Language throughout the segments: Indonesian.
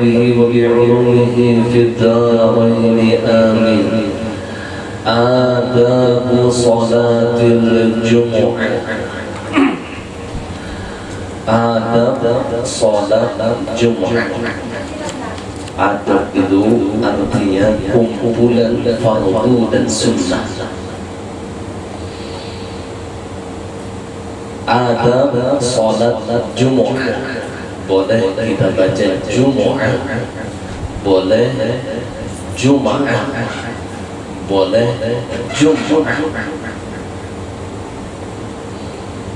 به وبعلومه في الدارين آمين. آداب صلاة الجمعة. Adab sholat Jumat. Adab itu artinya kumpulan fardu dan sunnah. Adab sholat Jumat. Boleh kita baca Jumat, boleh Jumat, boleh Jumat.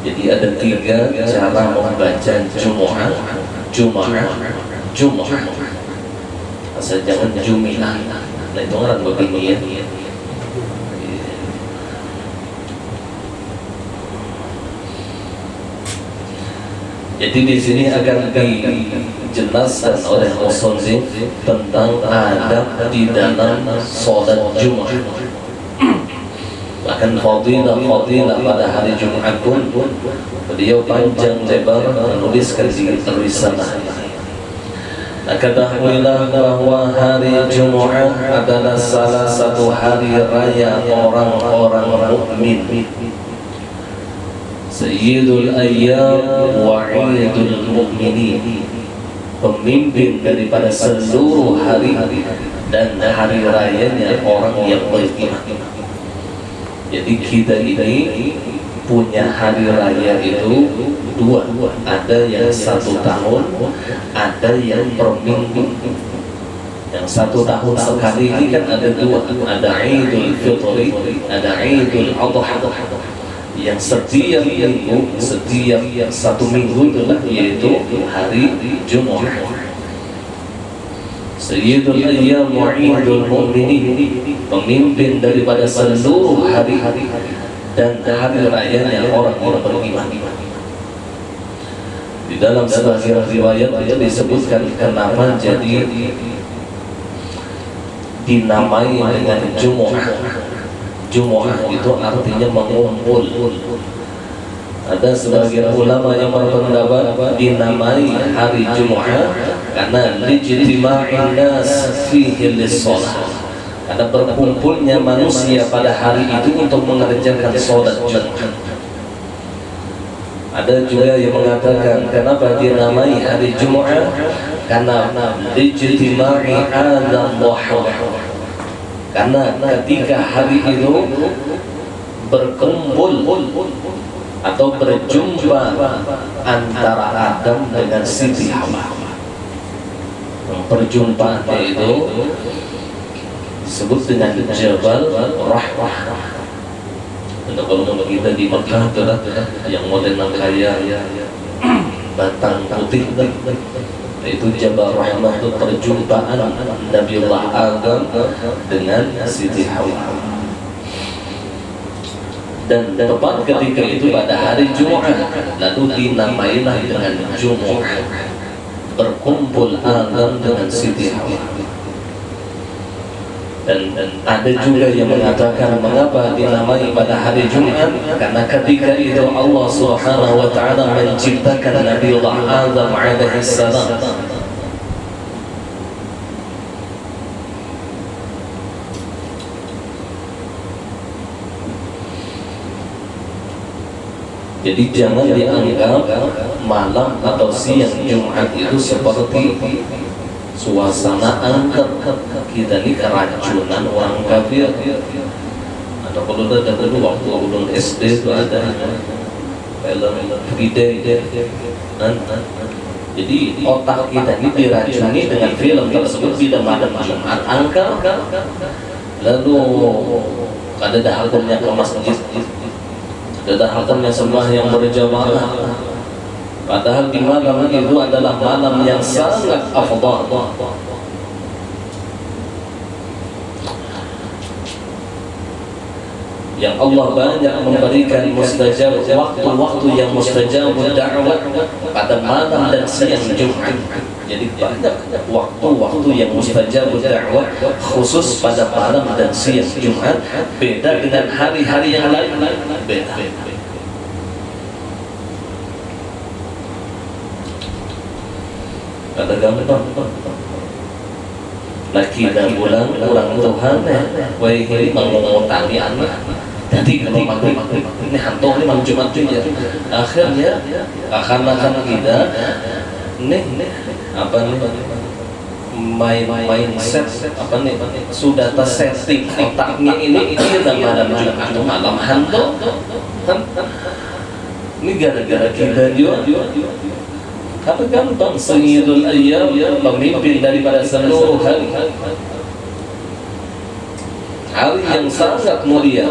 Jadi ada 3 cara membaca Jumat, Jumat, Jumat. Asal jangan Jumilah. Nah itu orang begini ya. Jadi di sini akan dijelaskan oleh musannif tentang adab di dalam sholat Jumat. Bahkan fadilah pada hari Jumat pun beliau panjang lebar menuliskan di risalah. Ketahuilah bahwa hari Jumat adalah salah satu hari raya orang-orang mukmin, Sayyidul Ayyam wa Idul Mu'minin, pemimpin daripada seluruh hari dan hari rayanya orang yang beriman. Jadi kita ini punya hari raya itu 2, ada yang 1 tahun, ada yang per minggu. Yang 1 tahun sekali ini kan ada 2, ada Idul Fitri, ada Idul Adha. Yang setiap minggu, setiap 1 minggu itulah yaitu hari Jumat. Sayyidul Ayyam wa Idul Mu'minin, pemimpin daripada seluruh hari-hari dan hari rayanya orang-orang beriman. Di dalam sebagian riwayat itu disebutkan kenapa jadi dinamai dengan Jumat. Jumat itu artinya mengumpul. Ada sebagian ulama yang berpendapat dinamai hari Jumat karena lijtima'in nas fihi lis-shalah, karena berkumpulnya manusia pada hari itu untuk mengerjakan sholat Jumat. Ada juga yang mengatakan kenapa dinamai hari Jumat karena lijtima'i adam duha, karena ketika hari itu berkumpul atau berjumpa antara Adam dengan Siti Hawa. Perjumpaan itu disebut dengan Jabal Rahmah. Kalau kita di Mekah itulah yang model kaya batang putih, itu Jabal Rahmah, itu perjumpaan Nabiullah Adam dengan Siti Hawa. Dan tepat ketika itu pada hari Jumat, lalu dinamailah dengan Jumat, berkumpul Adam dengan Siti Hawa. Dan ada juga yang mengatakan mengapa dinamai pada hari Jumat, karena ketika itu Allah Subhanahu wa ta'ala menciptakan Nabiullah Adam alaihi salam. Jadi jangan dianggap malam atau siang Jumat itu seperti suasana angker. Kita ini keracunan orang kafir. Atau kalau ada dulu waktu ulun SD itu ada film Friday. Jadi otak kita ini diracuni dengan film tersebut pada malam Jumat angker. Lalu ada hukumnya ke masjid. Ada hukumnya semua yang berjamaah. Padahal di malam itu adalah malam yang sangat afdal. Yang Allah banyak memberikan mustajab, waktu-waktu yang mustajab da'wah pada malam dan siang Jumat. Jadi banyak waktu-waktu yang mustajab da'wah khusus pada malam dan siang Jumat. Beda dengan hari-hari yang lain. Beda. Ada gambar. Nah kita pulang orang Tuhan wah ini mengomongi anak. Jadi kalau maghrib ini hantu ini malam Jumat juga. Akhirnya akan kita nih apa nih mindset apa nih sudah tersetting otaknya ini kita malam Jumat malam hantu kan ini gara-gara kita juga. Tapi gampang Sayyidul Ayyam pemimpin daripada seluruh hari yang sangat mulia,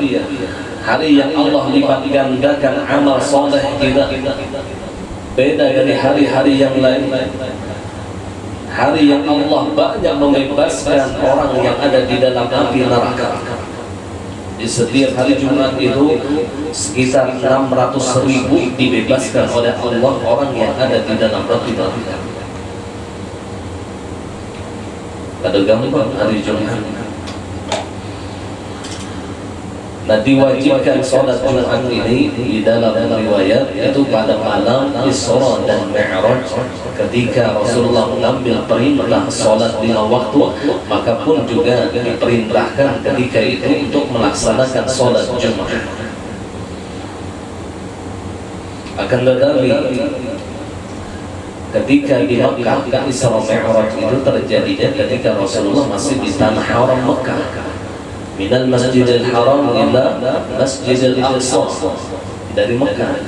hari yang Allah lipat gandakan amal soleh kita, beda dari hari-hari yang lain, hari yang Allah banyak membebaskan orang yang ada di dalam api neraka. Di setiap hari Jumat itu sekitar 600.000 dibebaskan oleh Allah orang yang ada di dalam api neraka. Ada gampang hari Jumat. Nah diwajibkan sholat Jumat ini di dalam riwayat itu pada malam Isra dan Mi'raj ketika Rasulullah mengambil perintah sholat 5 waktu, maka pun juga diperintahkan ketika itu untuk melaksanakan sholat Jumat. Akan tetapi ketika di Makkah Isra Mi'raj itu terjadinya ketika Rasulullah masih di tanah haram Makkah. Minal Masjidil Haram ila Masjidil Aqsa, dari Mekah.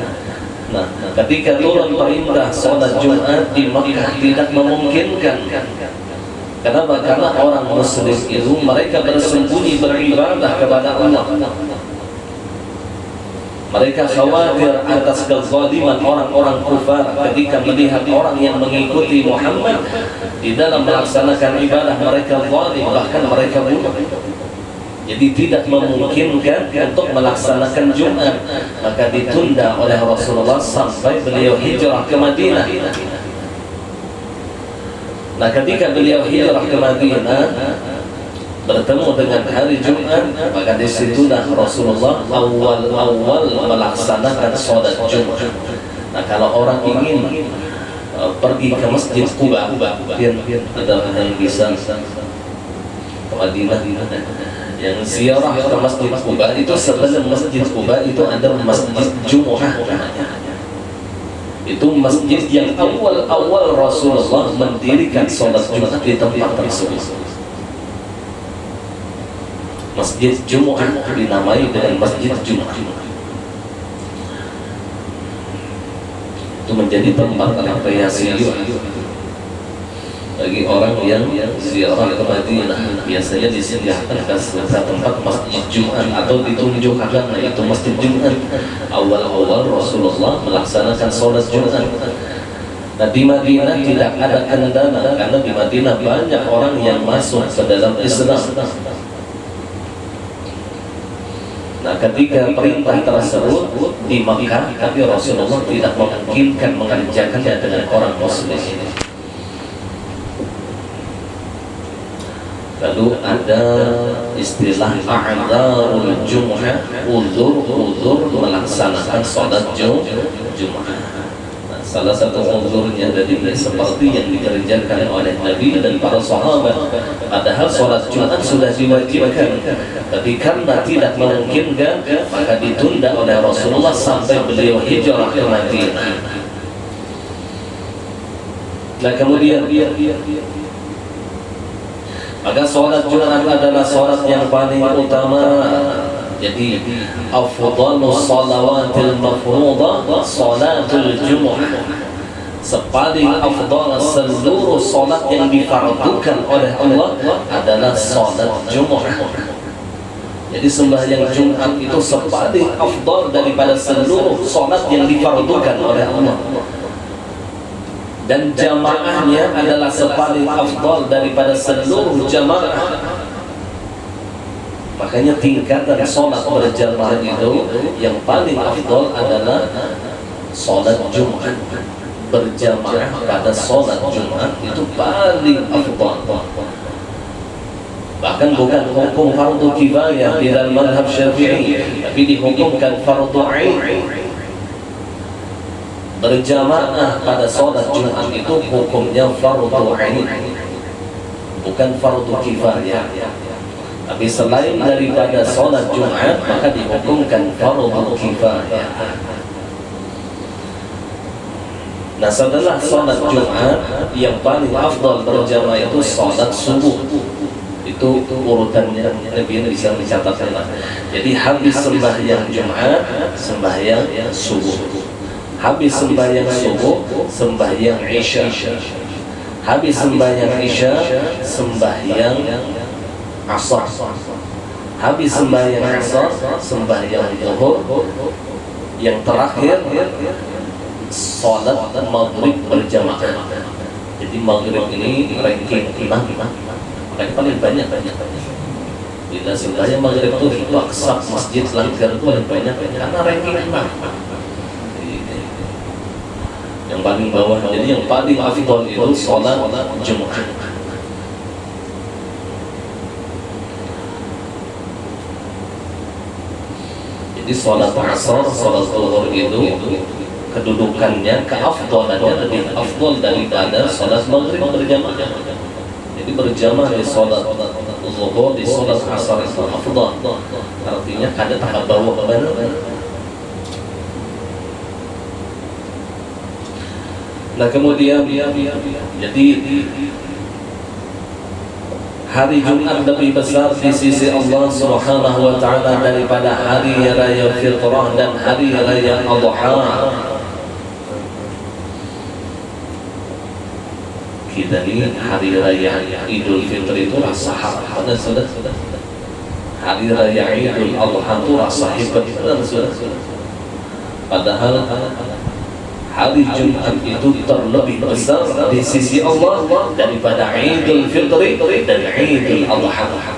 Nah, ketika turun perintah sholat Jumat di Mekah tidak memungkinkan. Kenapa? Karena orang Muslim itu mereka bersembunyi beribadah kepada Allah. Mereka khawatir atas kezaliman orang-orang kufar ketika melihat orang yang mengikuti Muhammad di dalam melaksanakan ibadah mereka zalim, bahkan mereka bunuh. Jadi tidak memungkinkan untuk melaksanakan Jumat, maka ditunda oleh Rasulullah sampai beliau hijrah ke Madinah. Nah ketika beliau hijrah ke Madinah bertemu dengan hari Jumat, maka disitulah Rasulullah awal melaksanakan sholat Jumat. Nah kalau orang ingin pergi ke Masjid Quba, ada yang bisa ke Madinah, yang ziarah ke Masjid Quba itu sebelum Masjid Quba itu ada Masjid Jumu'ah. Itu masjid yang awal Rasulullah mendirikan sholat Jumat di tempat tersebut. Masjid Jumu'ah dinamai dengan Masjid Jumu'ah. Itu menjadi tempat rekreasi bagi orang yang ziarah ke Madinah. Biasanya disediakan ke tempat Masjid Jumat atau ditunjukkan itu Masjid Jumat. Awal Rasulullah melaksanakan sholat Jumat. Nah di Madinah tidak ada kendala karena di Madinah banyak orang yang masuk ke dalam Islam. Nah ketika perintah tersebut di Makkah, tapi Rasulullah tidak memungkinkan mengerjakannya dengan orang Muslim. Lalu ada istilah a'dzarul Jumu'ah, uzur melaksanakan sholat Jumat. Nah, salah satu uzurnya dari seperti yang dikerjakan oleh Nabi dan para sahabat, padahal sholat Jumat sudah diwajibkan, tapi karena tidak memungkinkan maka ditunda oleh Rasulullah sampai beliau hijrah ke Madinah. Nah kemudian maka sholat Jumat adalah sholat yang paling utama. Jadi afdhalus shalawatil mafruḍah sholatul Jumu'ah. Sepaling afdal seluruh sholat yang difardukan oleh Allah adalah sholat Jumu'ah. Jadi sembahyang Jumat itu sepaling afdal daripada seluruh sholat yang difardukan oleh Allah. Dan jamaahnya adalah sepaling afdal daripada seluruh jamaah. Makanya tingkatan sholat berjamaah itu yang paling afdal adalah sholat Jumat. Berjamaah pada sholat Jumat itu paling afdal. Bahkan bukan hukum fardu kifayah di dalam mazhab Syafi'i, tapi dihukumkan fardu ain. Berjamaah pada sholat Jumat itu hukumnya fardu ain. bukan fardu kifayah. Tapi selain daripada sholat Jumat maka dihukumkan fardu kifayah. Nah, setelah sholat Jumat yang paling afdal berjamaah itu sholat subuh. Itu urutannya, lebih bisa dicatatkan. Jadi habis sembahyang Jumat, sembahyang subuh. Habis sembahyang subuh, sembahyang Isya. Habis sembahyang Isya, sembahyang Asar. Habis sembahyang Asar, sembahyang Zuhur. Yang terakhir sholat maghrib berjamaah. Jadi maghrib ini ranking 5, makanya paling banyak. Bila sembahyang maghrib itu aksak masjid langgar itu paling banyak karena ranking 5. Yang paling bawah, jadi yang paling afdal itu sholat Jumat. Jadi sholat asar, sholat zuhur itu kedudukannya, keafdalannya lebih afdal daripada sholat maghrib berjamaah. Jadi berjamaah di sholat zuhur, di sholat asar itu afdal. Artinya ada tahap bawah benar. Nah kemudian jadi hari Jumat lebih besar di sisi Allah Subhanahu wa taala daripada hari raya Fitrah dan hari raya Adha. Kita ini hari raya Idul Fitri itu rasa pada sudah. Hari raya Idul Adha itu rasa hebat sudah. Padahal hari Jumat itu terlebih besar di sisi Allah daripada Idul Fitri dan Idul Adha.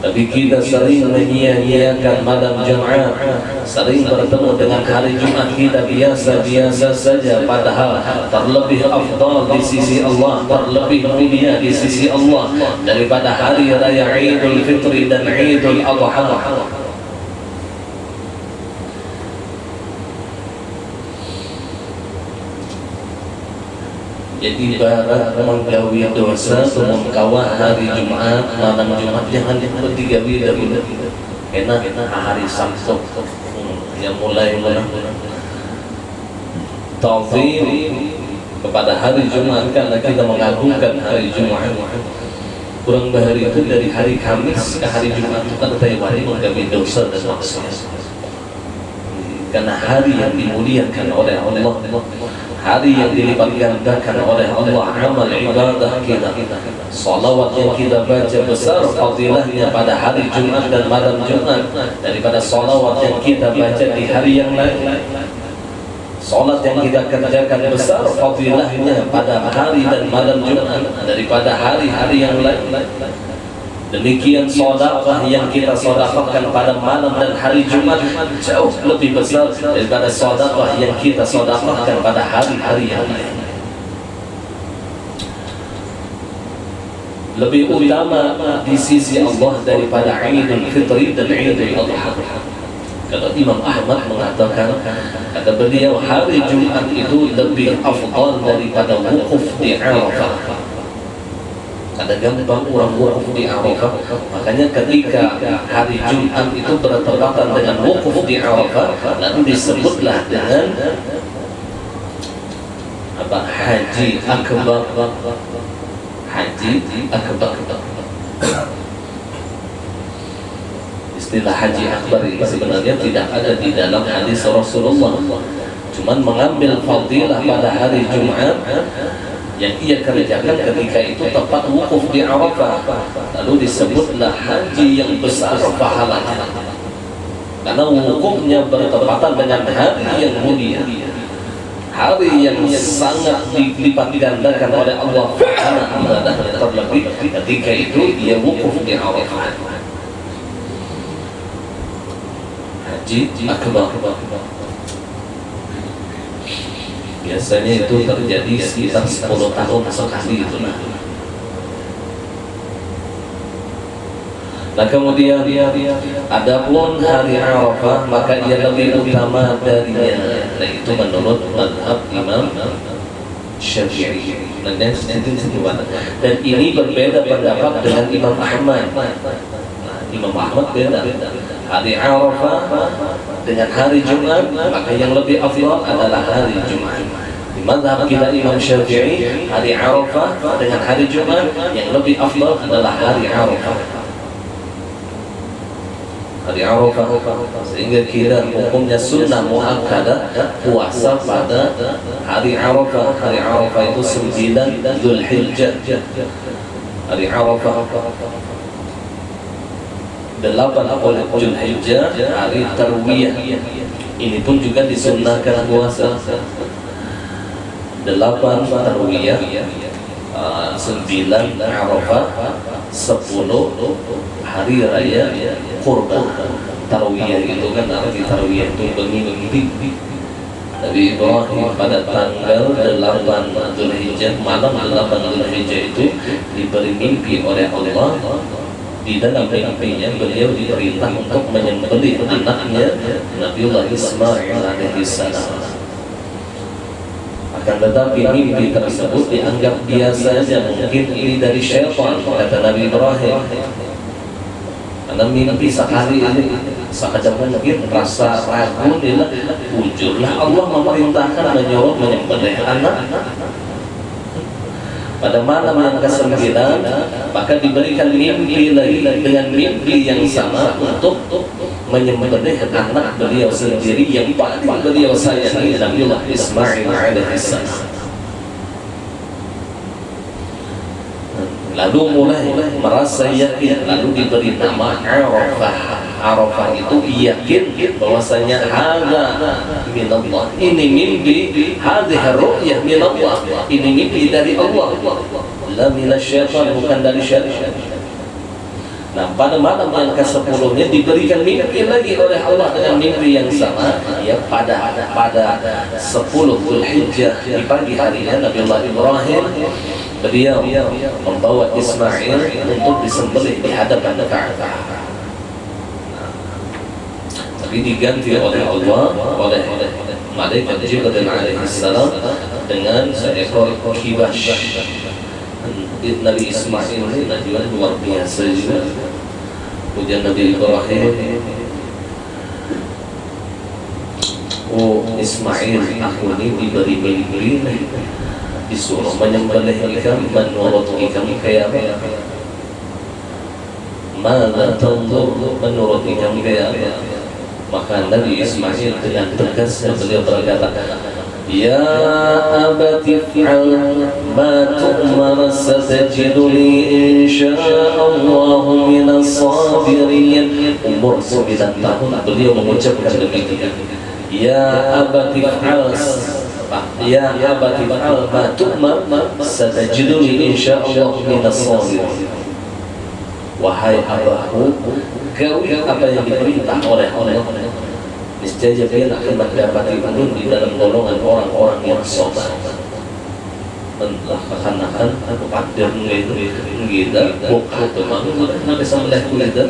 Tapi kita sering menyia-nyiakan malam Jumat, sering bertemu dengan hari Jumat kita biasa-biasa saja, padahal terlebih afdal di sisi Allah, terlebih mulia di sisi Allah daripada hari raya Idul Fitri dan Idul Adha. Jadi barat menggawi dosa mengkawah hari Jumat, malam Jumat jangan digawi dahulu. Enak hari Sabtu yang mulai ta'zim kepada hari Jumat karena kita mengagungkan hari Jumat. Kurang bahari itu dari hari Kamis ke hari Jumat itu kan taiwani menggawi dosa dan maksiat. Karena hari yang dimuliakan oleh Allah, hari yang dilipat gandakan oleh Allah amal ibadah kita. Salawat yang kita baca besar fadilahnya pada hari Jumat dan malam Jumat daripada salawat yang kita baca di hari yang lain. Salat yang kita kerjakan besar fadilahnya pada hari dan malam Jumat daripada hari-hari yang lain. Demikian sedekah yang kita sedekahkan pada malam dan hari Jumat jauh lebih besar daripada sedekah yang kita sedekahkan pada hari-hari yang lain. Lebih utama di sisi Allah daripada Idul Fitri dan Idul Adha. Kalau Imam Ahmad mengatakan, kata beliau, hari Jumat itu lebih afdal daripada wukuf di Arafah. Ada gampang orang wukuf di Arafah. Makanya ketika hari Jumat itu bertepatan dengan wukuf di Arafah, lalu disebutlah dengan apa? Haji Akbar. Haji Akbar. Istilah Haji Akbar ini sebenarnya tidak ada di dalam hadis Rasulullah. Cuman mengambil fadilah pada hari Jumat yang ia kerjakan ketika itu tepat wukuf di Arafah, lalu disebutlah haji yang besar pahalanya karena wukufnya bertepatan dengan hari yang mulia, hari yang sangat dilipat gandakan oleh Allah karena ibadahnya terlebih ketika itu ia wukuf di Arafah. Haji Akbar biasanya itu terjadi sekitar 10 tahun sekali itu. Nah kemudian adapun hari Arafah maka ia lebih utama darinya. Nah itu menurut mazhab Imam Syafi'i. Dan ini berbeda pendapat dengan Imam Ahmad. Imam Ahmad beda. Hari Arafah dengan hari Jumat, maka yang lebih afdal adalah hari Jumat. Di mazhab kita Imam Syafi'i, hari Arafah dengan hari Jumat yang lebih afdal adalah hari Arafah. Hari Arafah, sehingga kita hukumnya sunnah muakkadah puasa pada hari Arafah. Hari Arafah itu 9 Dzulhijjah. Hari Arafah 8 Dzulhijjah, hari Tarwiyah. Ini pun juga disunnahkan puasa. 8 Tarwiyah, 9 Arafah, 10 hari raya Qurban. Tarwiyah itu kan arti tarwiyah itu bermimpi. Nabi Ibrahim pada tanggal 8 Dzulhijjah, malam 8 Dzulhijjah itu diberi mimpi oleh Allah. Di dalam mimpinya beliau diperintah untuk menyembelih anaknya Nabiullah Ismail alaihissalam. Akan tetapi mimpi tersebut dianggap biasa saja, mungkin ini dari syaitan, kata Nabi Ibrahim. Karena mimpi sekali ini saja mungkin rasa ragu, wujudlah Allah memerintahkan menyuruh menyembelih anak. Pada malam yang ke-9 maka diberikan mimpi lagi dengan mimpi yang sama untuk menyembelih anak beliau sendiri yang paling beliau sayangi, Nabiullah Ismail alaihissalam. Lalu mulai merasa yakin, lalu diberi nama Arafah. Arafah itu yakin bahwasanya hadza minallah, ini mimpi, hadhihi ru'yah minallah, ini mimpi dari Allah, la minasyaitan, bukan dari syaitan. Nah, pada malam yang ke-10-nya diberikan mimpi lagi oleh Allah dengan mimpi yang sama, ya pada 10 Dzulhijjah di pagi harinya Nabiullah Ibrahim beliau membawa Ismail untuk disembelih di hadapan Ka'bah. Tapi diganti oleh Allah, oleh malaikat Jibril alaihissalam dengan seekor kibas. Nabi Ismail ini najuan luar biasa juga. Kemudian Nabi Ibrahim, oh Ismail, aku ini diberi mimpi, disuruh menyembelih ikan menurut ikan kayak apa? Mana tanzur menurut ikan kayak apa? Maka Nabi Ismail dengan tegas beliau berkata, ya abati fa'al ma tu'mar satajiduni insya'allah minas sabirin. Umur 9 tahun beliau mengucapkan demikian. Ya abati fa'al, ya abati fa'al ma tu'mar satajiduni insya'allah minas sabirin. Wahai abahku, gawi apa yang diperintah oleh Allah, niscaya dia akan mendapati ulun di dalam golongan orang-orang yang sabar. Entah kekanakan atau padir kita buka teman nanti sampai kita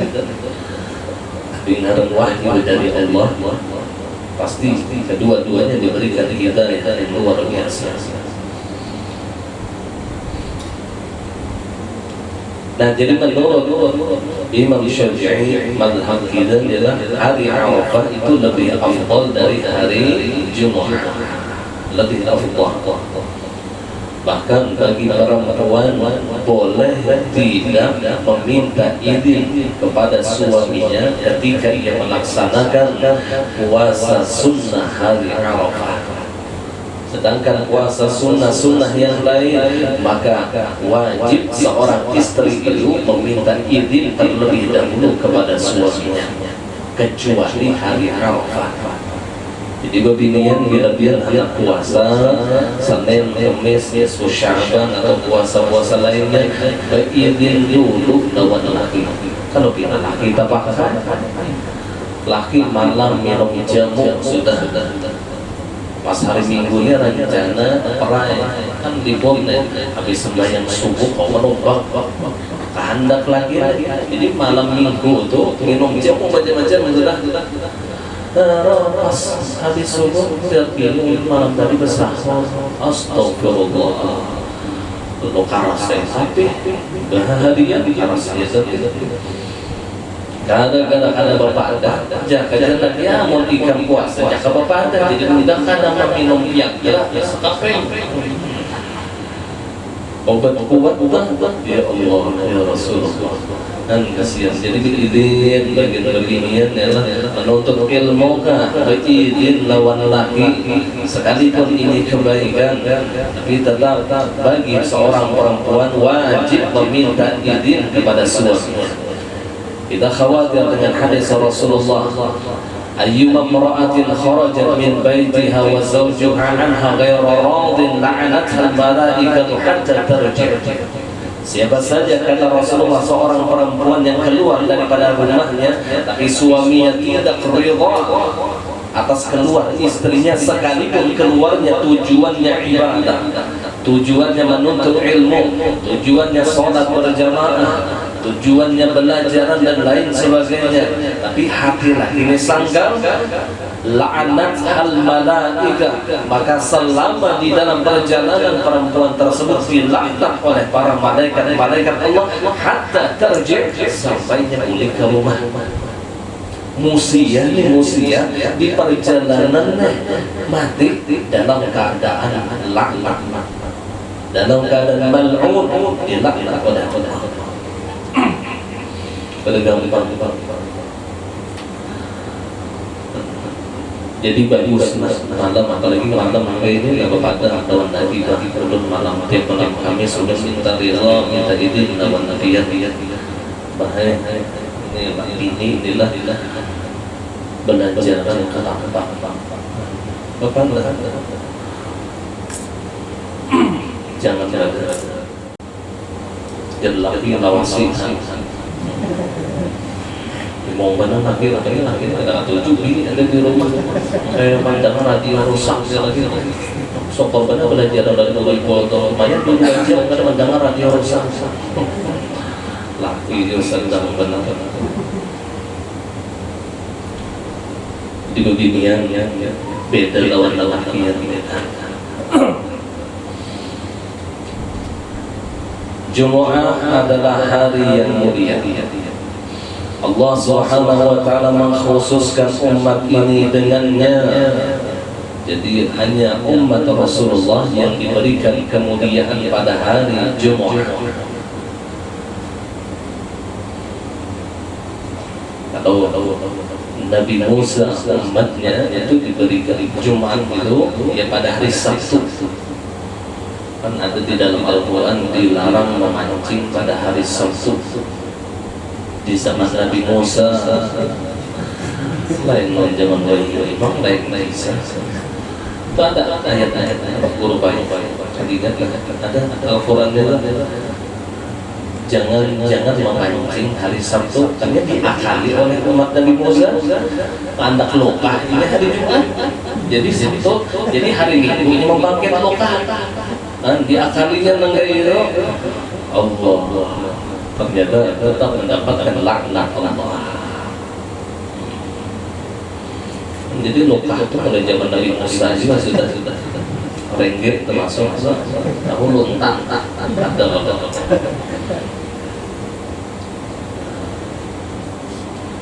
dengan wahyu dari Allah, pasti kedua-duanya diberikan kita yang luar biasa. Nah, jadi menurut Imam Syafi'i, mazhab kita adalah hari Arafah itu lebih afdal dari hari Jumat, lebih afdal. Bahkan bagi perempuan boleh tidak meminta izin kepada suaminya ketika ia melaksanakan puasa sunnah hari Arafah. Sedangkan puasa sunnah-sunnah yang lain, maka wajib seorang istri itu meminta izin terlebih dahulu kepada suaminya, kecuali hari Arafah. Jadi beginian bila dia hendak puasa Senin, Kamis, Sya'ban atau puasa-puasa lainnya, berizin dulu lawan laki. Kalau kita laki tak pakai, laki malam minum jamu sudah. Pas hari Minggunya rencana perai kan dibonek, habis sembahyang subuh kau menumpang kehendak lagi. Jadi malam Minggu tuh minum jamu macam-macam sudah. Pas habis subuh terpilih malam tadi bersahur, astagfirullah. Lo karas saya tapi hadiah karas saya tapi kadang-kadang ada bapak ada jaga jalan ya mau ikan puasa jaga bapak ada jadi mudah kadang minum yang ya kafe obat ya Allah ya Rasulullah kan kasihan jadi izin bagian-bagian adalah menuntut ilmu izin lawan laki sekalipun ini kebaikan tapi tetap bagi seorang perempuan wajib meminta izin kepada suami. Kita khawatir dengan hadis Rasulullah ayyuma imra'atin kharajat min baitiha wa zawjuha anha ghayra radin la'anatha al-malaikatu hatta tarji'. Siapa saja kata Rasulullah seorang perempuan yang keluar daripada rumahnya tapi suaminya tidak ridha atas keluar istrinya sekalipun keluarnya tujuannya ibadah, tujuannya menuntut ilmu, tujuannya sholat berjamaah, tujuannya belajar dan lain sebagainya, tapi hati ini sanggar, la'anat al-malaika, maka selama di dalam perjalanan perempuan tersebut dilaknat oleh para malaikat Allah hatta terji' sampainya pulang ke rumah. Musia di perjalanan mati dalam keadaan laknat, dalam keadaan mal'un, dilaknat oleh Allah. Gampang. Jadi bagus malam, apalagi malam ini nggak berpada lawan Nabi bagi ulun malam tiap malam kami sudah minta ridha, minta izin lawan Nabi ya bahaya ini inilah belajar ke apa bapak jangan belajar lagi lawasi mau benar lagi ada 7 bini ada di rumah kayak pandangan radio rusak lagi sokol benar belajar dari mulai foto lumayan 2 jam karena mendengar radio rusak laki dia sedang benar di beginian beda lawan laki yang beda. Jumu'ah adalah hari yang mulia. Allah Subhanahu wa taala mengkhususkan umat ini dengannya. Jadi hanya umat Rasulullah yang diberikan kemuliaan pada hari Jumu'ah. Tahu Nabi Musa umatnya itu diberikan Jumat itu ya pada hari Sabtu. Kan ada di dalam Al-Quran dilarang memancing pada hari Sabtu. Di zaman Nabi Musa lain zaman Imam lain Isa. Ada ayat-ayat guru baik. Ada Al-Quran jangan memancing hari Sabtu karena diakali oleh umat Nabi Musa anak lokah ini hari Jumat jadi Sabtu jadi hari Minggu ini membangkit lokah diakalinya nenggai itu Allah ternyata tetap mendapatkan laknat Allah. Jadi lokah itu pada zaman Nabi Musa juga sudah renggit termasuk tahu luntang ada.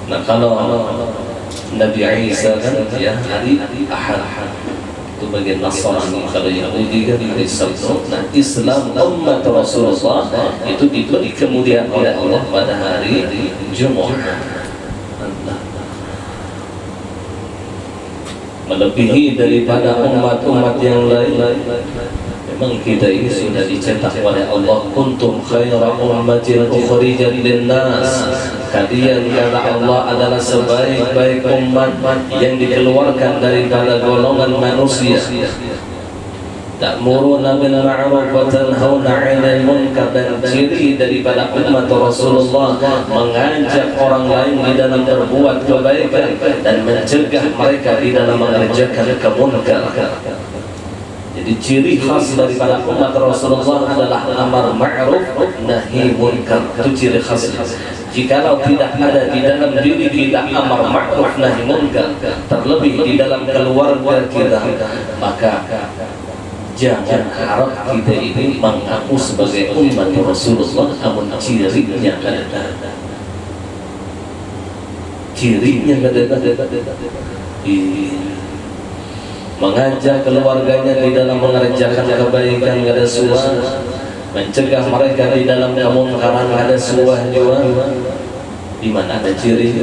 Nah kalau Nabi Isa kan ya hari Ahad itu bagian Nasrani, kalau Yahudi kan hari Sabtu. Nah Islam umat Rasulullah itu diberi kemuliaan oleh Allah pada hari Jumat, melebihi daripada umat-umat yang lain. Memang kita ini sudah dicetak oleh Allah kuntum khaira ummatin ukhrijat linnas. Kalian kata Allah adalah sebaik-baik umat yang dikeluarkan daripada golongan manusia. Ta'muruna bil ma'ruf wa tanhauna 'anil munkar, dan ciri daripada umat Rasulullah mengajak orang lain di dalam berbuat kebaikan dan mencegah mereka di dalam mengerjakan kemunkaran. Jadi ciri khas daripada umat Rasulullah adalah amar ma'ruf nahi munkar. Itu ciri khas. Jikalau tidak ada di dalam diri kita amar ma'ruf nahi munkar, terlebih di dalam keluarga kita, maka jangan harap kita ini mengaku sebagai umat Rasulullah, namun cirinya kadang-kadang. Cirinya kadang-kadang mengajak keluarganya di dalam mengerjakan kebaikan ada suah, mencegah mereka di dalam kemungkaran ada suah juga. Di mana ada ciri?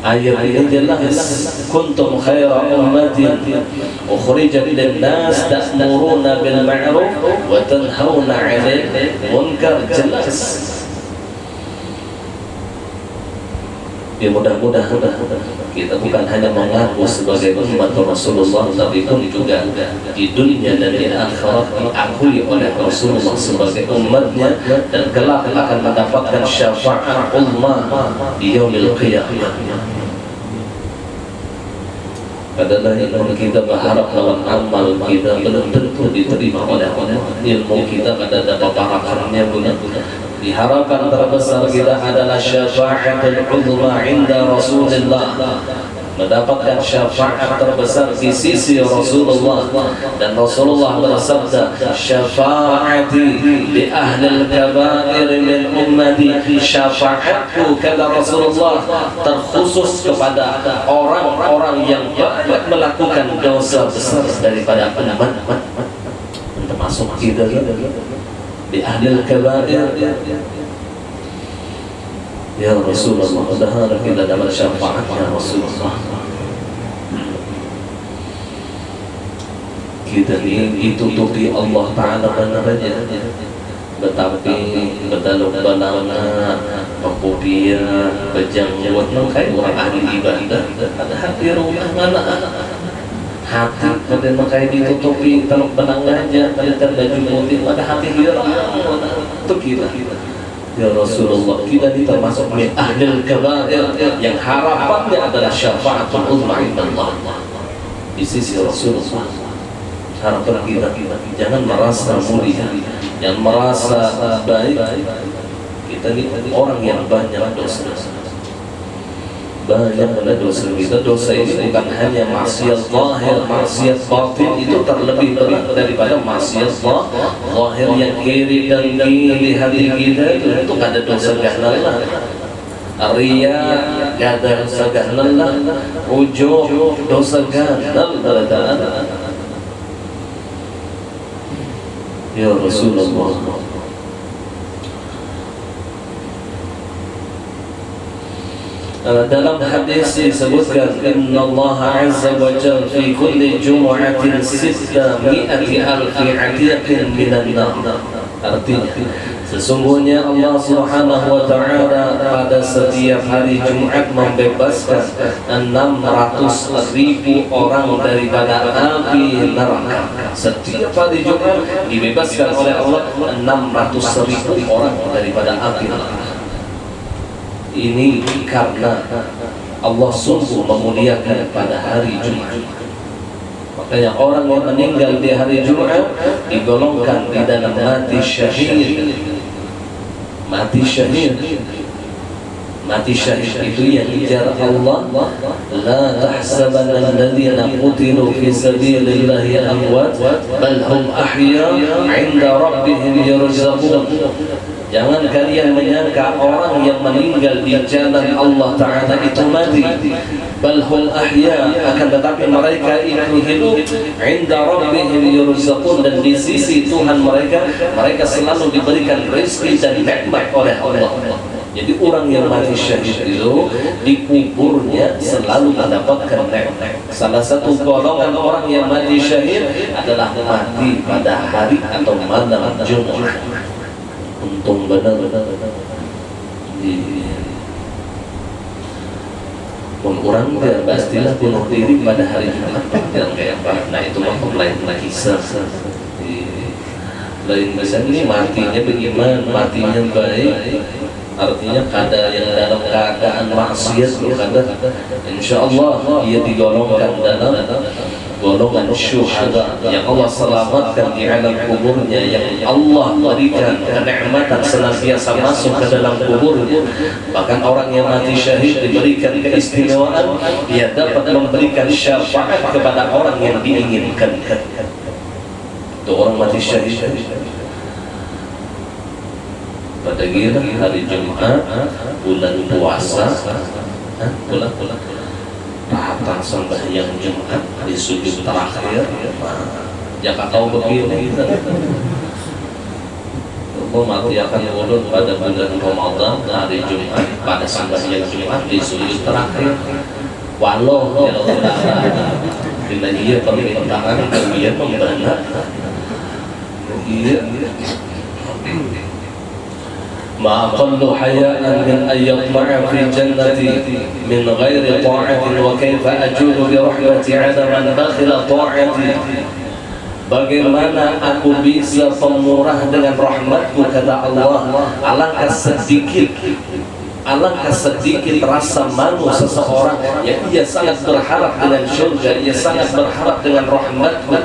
Ayat ini jelas, kuntum khaira ummatin ukhrijat lin-nas ta'muruna bil ma'ruf wa tanhauna 'anil munkar, jelas. Ya mudah-mudahan kita bukan hanya mengaku sebagai umat Rasulullah, tapi pun juga di dunia dan di akhirat diakui oleh Rasulullah sebagai umatnya, dan kelak akan mendapatkan syafaat Allah di yaumil qiyamah. Padahal ilmu kita berharap lawan amal kita belum tentu diterima oleh Allah. Ilmu kita pada dapat barakannya punya. Diharapkan terbesar kita adalah syafa'atul uzma inda Rasulullah, mendapatkan syafaat terbesar di sisi Rasulullah. Dan Rasulullah bersabda, syafa'ati li ahli al-kaba'ir min ummati, syafaatku kata Rasulullah terkhusus kepada orang-orang yang banyak melakukan dosa besar daripada umat, termasuk kita di ahli al-kaba'ir. Ya Rasulullah, padahal kita dapat syafaatnya Rasulullah. Kita ini ditutupi Allah Ta'ala benar-benar, tetapi bedalung-balana, pembubia, bejangwat, kayak orang ahli ibadah, ada hati rumah mana hati pada makai ditutupi teluk benang aja, pada baju putih, pada hati hilang itu kita. Ya Rasulullah, kita ini termasuk min ahlil kaba'ir yang harapannya adalah syafa'atul uzma indallah di sisi Rasulullah. Harapan kita jangan merasa mulia, jangan merasa baik. Kita ini orang yang banyak dosa, banyak dosa. Kita dosa ini bukan hanya maksiat zahir, maksiat batin itu terlebih berat daripada maksiat zahir yang kiri dan di hati kita. Itu ada dosa ganalah, riya ada dosa ganalah, ujub dosa ganalah. Ya Rasulullah, dalam hadis disebutkan, Inna Allah Azza wa Jalla fi kulli jumu'atin 600,000 atiqin minan nar. Artinya, sesungguhnya Allah Subhanahu wa Ta'ala pada setiap hari Jumat membebaskan 600,000 orang daripada api neraka. Setiap hari Jumat dibebaskan oleh Allah 600,000 orang daripada api neraka. Ini karena Allah sungguh memuliakan pada hari Jumat. Makanya orang yang meninggal di hari Jumat digolongkan di dalam mati syahid. Mati syahid, mati syahid itu yang dijar Allah. La tahsabanna alladhina qutilu fi sabilillahi amwat bal hum ahya 'inda rabbihim yurzaqun. Jangan kalian menyangka orang yang meninggal di jalan Allah Ta'ala itu mati. Bal hum ahya, akan tetapi mereka itu hidup 'inda rabbihim yurzaqun, dan di sisi Tuhan mereka selalu diberikan rezeki dan nikmat oleh Allah. Jadi orang yang mati syahid itu di kuburnya selalu mendapatkan nikmat. Salah satu golongan orang yang mati syahid adalah mati pada hari atau malam Jumat. Untung benar-benar orang dia pastilah bunuh diri pada hari Jumat yang kayak apa. Nah itu mah lain kisah. Lain kisah ini matinya beriman, matinya baik. Artinya kada yang dalam keadaan maksiat, kada insya Allah ia digolongkan dalam golongan syuhada yang Allah selamatkan di alam kuburnya, yang Allah berikan kenikmatan senantiasa masuk ke dalam kuburnya. Bahkan orang yang mati syahid diberikan keistimewaan, dia dapat memberikan syafaat kepada orang yang diinginkan. Itu orang mati syahid pada hari Jumat bulan puasa, bulan tahapan sembahyang Jumat di sujud terakhir. Jangan kau begini, aku mati akan ulun pada bulan Ramadan hari Jumat pada sembahyang Jumat di sujud terakhir. Walau ya Allah, bila ia permintaan dia membenar, iya. ما أقل حياء من أن يطمع في جنتي من غير طاعة وكيف أجود برحمة عدم بخل طاعتي. Bagaimana aku bisa pemurah dengan rahmatku, kata Allah. Alangkah sedikit rasa malu seseorang yang ia sangat berharap dengan syurga, ia sangat berharap dengan rahmatku,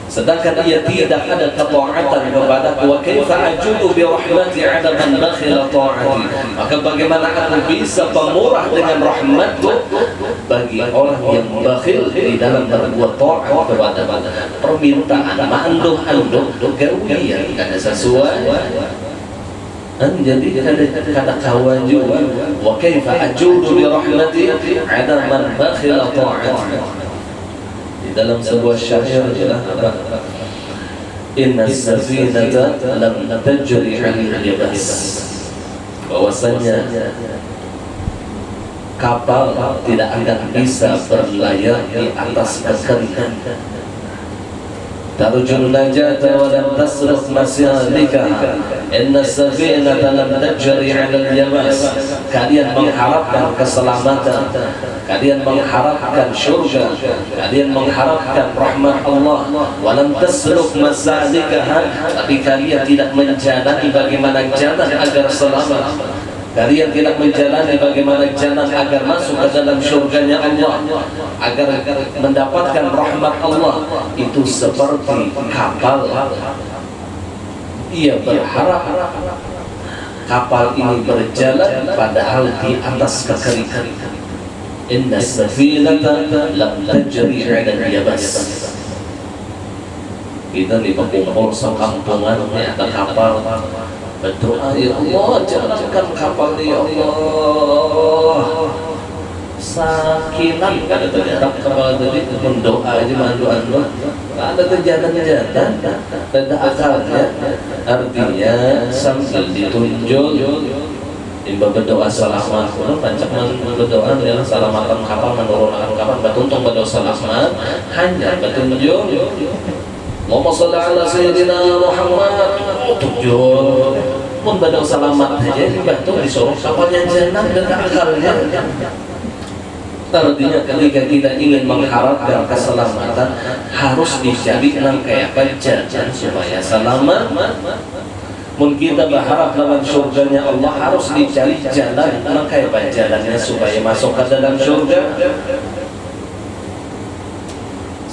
sedangkan ia tidak ada ketaatan kepadaku. Wa kaifa ajudu bi rahmati 'ala man bakhila ta'ati. Maka bagaimana aku bisa pemurah dengan rahmatku bagi orang yang bakhil di dalam berbuat taat kepada permintaan manduh-anduh gawian kada sesuai. Jadi kada kawan juga. Wa kaifa ajudu bi rahmati 'ala man bakhila ta'ati. Dalam sebuah syair adalah inna safinata lam tajri 'alal yabas, bahwasanya kapal tidak akan bisa berlayar di atas kekeringan. Tarjun najata wa lam tasruf masalikaha, inna safinata lam tajri 'alal yabas. Kalian mengharapkan keselamatan, kalian mengharapkan syurga, kalian mengharapkan rahmat Allah, walam tasruk masalikaha, tapi kalian tidak menjalani bagaimana jalan agar selamat, kalian tidak menjalani bagaimana jalan agar masuk ke dalam syurganya Allah, agar mendapatkan rahmat Allah. Itu seperti kapal, ia berharap kapal ini berjalan padahal di atas kekeringan. Inna safinata lam tajri 'alal yabas. Kita di berkumpul sekampungan di atas kapal, berdoa, ya Allah, jalankan kapal ini, ya Allah. Sakinan kada ternyata kapal tadi mendoa aja mandu-andu, ada terjalan-jalan, ada akalnya. Artinya sambil ditunjuk imba berdoa selamat, pancak berdoa adalah selamatan kapal, menurunkan kapal, betuntung berdoa selamat, hanya betunjuk Allahumma sholli ala sayyidina Muhammad, tujuh pun berdoa selamat saja, betul disuruh kapalnya jalan dan akalnya. Artinya ketika kita ingin mengharapkan keselamatan, harus dicari kayak apa jalan supaya selamat. Mun kita berharap dalam surganya Allah, harus dicari jalan kayak apa jalannya supaya masuk ke dalam surga.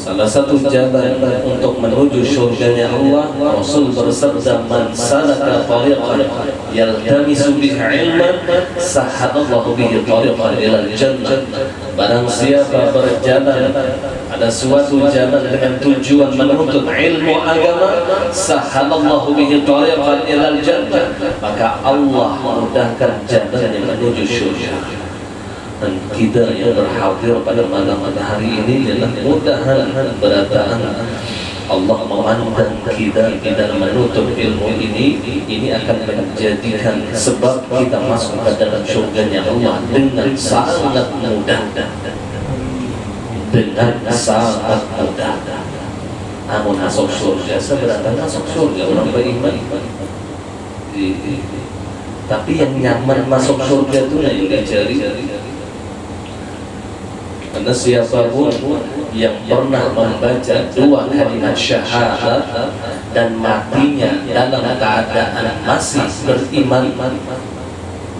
Salah satu jalan untuk menuju surganya Allah, Rasul bersabda, man salaka tariqan yaltamisu bihi ilman sahhalallahu bihi tariqan ilal jannah. Barang siapa berjalan, ada suatu jalan dengan tujuan menuntut ilmu agama, sahhalallahu bihi tariqan ilal jannah, maka Allah mudahkan jalannya menuju surga. Dan kita yang berhadir pada malam hari ini adalah mudah-mudahan berataan Allah memandang kita dalam menuntut ilmu ini akan menjadikan sebab kita masuk ke dalam surganya Allah dengan sangat mudah, dengan sangat mudah. Namun masuk surga, sebenarnya masuk surga orang beriman. Tapi yang nyaman masuk surga itu yang dicari. Karena siapapun yang pernah membaca dua kalimat syahadat dan matinya dalam keadaan masih beriman,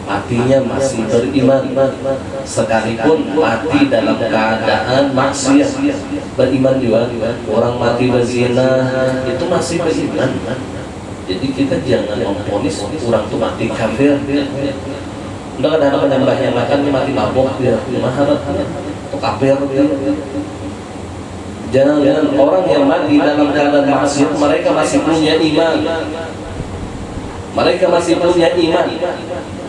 matinya masih beriman, sekalipun mati dalam keadaan maksiat. Beriman juga, orang mati berzina itu masih beriman. Jadi kita jangan memvonis orang itu mati kafir. Udah ada penambahnya makan mati mabuk dia, maharapnya kafir. Jangan orang yang mati dalam keadaan maksiat, mereka masih punya iman. Mereka masih punya iman,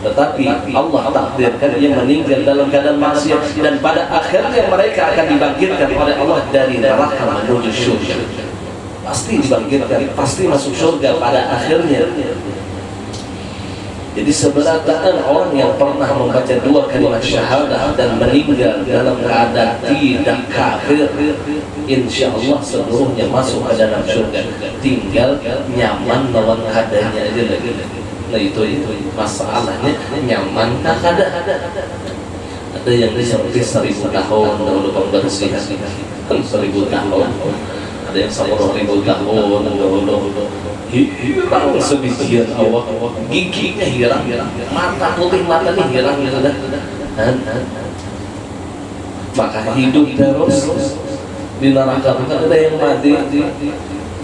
tetapi Allah takdirkan dia meninggal dalam keadaan maksiat, dan pada akhirnya mereka akan dibangkitkan oleh Allah dari neraka menuju surga. Pasti dibangkitkan, pasti masuk surga pada akhirnya. Jadi seberataan orang yang pernah membaca 2 kalimat syahadah dan meninggal dalam keadaan tidak kafir, insya Allah seluruhnya masuk ke dalam surga. Tinggal nyaman lawan keadaannya aja lagi. Nah itu masalahnya, nyaman tak ada. Ada yang sampai 1000 tahun dahulu pembersihan, 1000 tahun. Ada yang 10.000 tahun dahulu. Hilang sebagian awak, giginya hilang, mata putih matanya hilang, maka hidup terus di neraka. Bukan ada yang mati.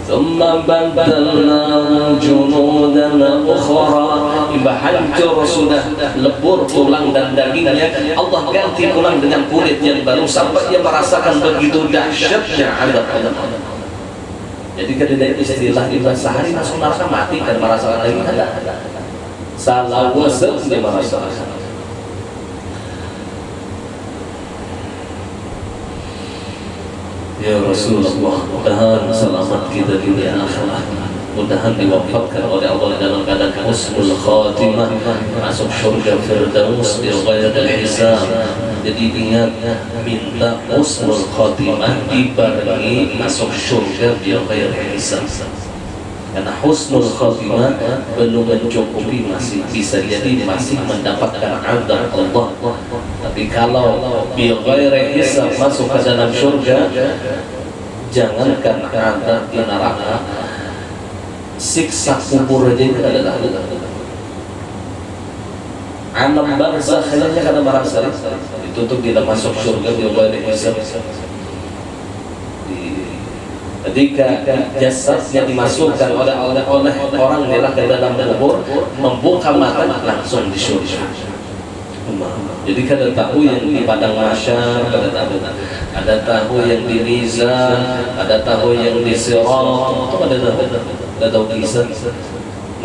Thumma badalna junudan ukhra, imbah hancur sudah lebur tulang dan dagingnya, Allah ganti ulang dengan kulit yang baru sampai dia merasakan begitu dahsyatnya azab Allah. Jadi ketika istilah ibadah sehari masuk neraka mati dan merasakan lagi ada salah wasap dia merasakan. Ya Rasulullah, mudah-mudahan selamat kita di dunia akhirat, mudah-mudahan diwafatkan oleh Allah dalam keadaan husnul khatimah, masuk surga firdaus bi ghairi hisab. Jadi ingat, minta husnul khatimah dibarengi masuk surga bi ghairi hisab. Karena husnul khatimah belum mencukupi, masih bisa jadi masih mendapatkan azab Allah. Tapi kalau bi ghairi hisab masuk ke dalam surga, jangankan azab di neraka, siksa kubur aja itu adalah alam barzakh hanya karena merasa itu untuk kita masuk surga di ghairi hisab. Ketika jasadnya dimasukkan oleh orang merah ke dalam kubur, membuka mata langsung di surga. Jadi kada tahu yang di padang mahsyar, ada tahu yang di mizan, ada tahu yang di sirat, ada tahu kisah.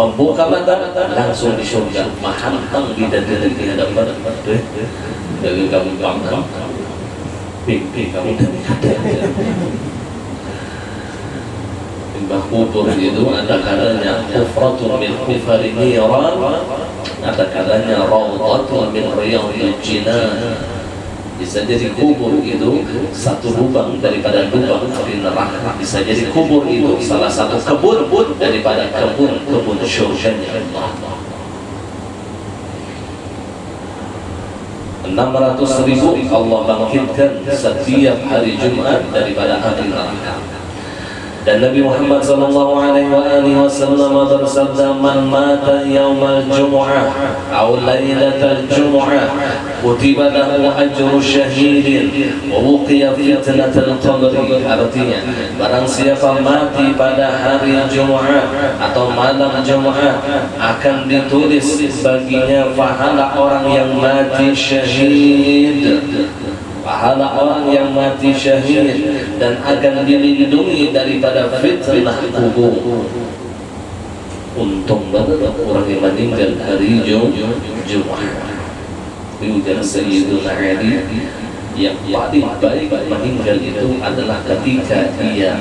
Membuka mata langsung di surga, mahantang bidadari di hadapan. Dari kamu bangga, mimpi kamu dari hadapan. Limbah kubur itu ada kalanya kufratun min kufari niran, ada kalanya rawdatun min riyadil jinan. Bisa jadi kubur itu satu lubang daripada lubang di neraka, bisa jadi kubur itu salah satu kebun daripada kebun syurganya Allah. 600.000 Allah bangkitkan setiap hari Jumat daripada ahli neraka. Dan Nabi Muhammad sallallahu alaihi wasallam bersabda, man mata yaumal jumu'ah aw lailatal jumu'ah kutiba lahu ajru syahidin wa wuqiya fitnatal qabri. Artinya, barang siapa mati pada hari Jumat atau malam Jumat, akan ditulis baginya pahala orang yang mati syahid, pahala orang yang mati syahid, dan akan dilindungi daripada fitnah kubur. Untung banget orang yang meninggal hari Jumat. Diujar Sayyiduna Ali, yang paling baik meninggal itu adalah ketika dia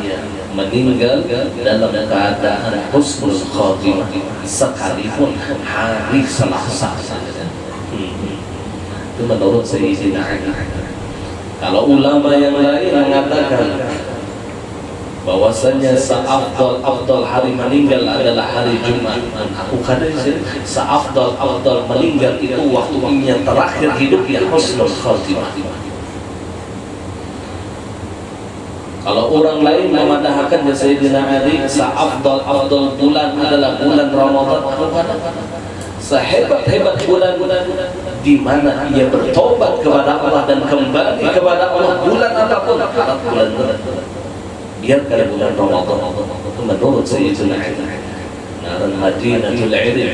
meninggal dalam keadaan husnul khatimah, sekalipun hari Selasa. Itu menurut Sayyidina Ali. Kalau ulama yang lain mengatakan bahwasanya seafdal hari meninggal adalah hari Jumat, dan aku katakan seafdal meninggal itu waktunya terakhir hidupnya husnul khatimah. Kalau orang lain memadahkan Sayyidina Ali, seafdal bulan adalah bulan Ramadan, aku katakan sehebat-hebat bulan di mana ia bertobat kepada Allah dan kembali kepada Allah, bulan apapun, bulan biarkan bulan Ramadan menurut Sayyidina Ali Madinatul Ilm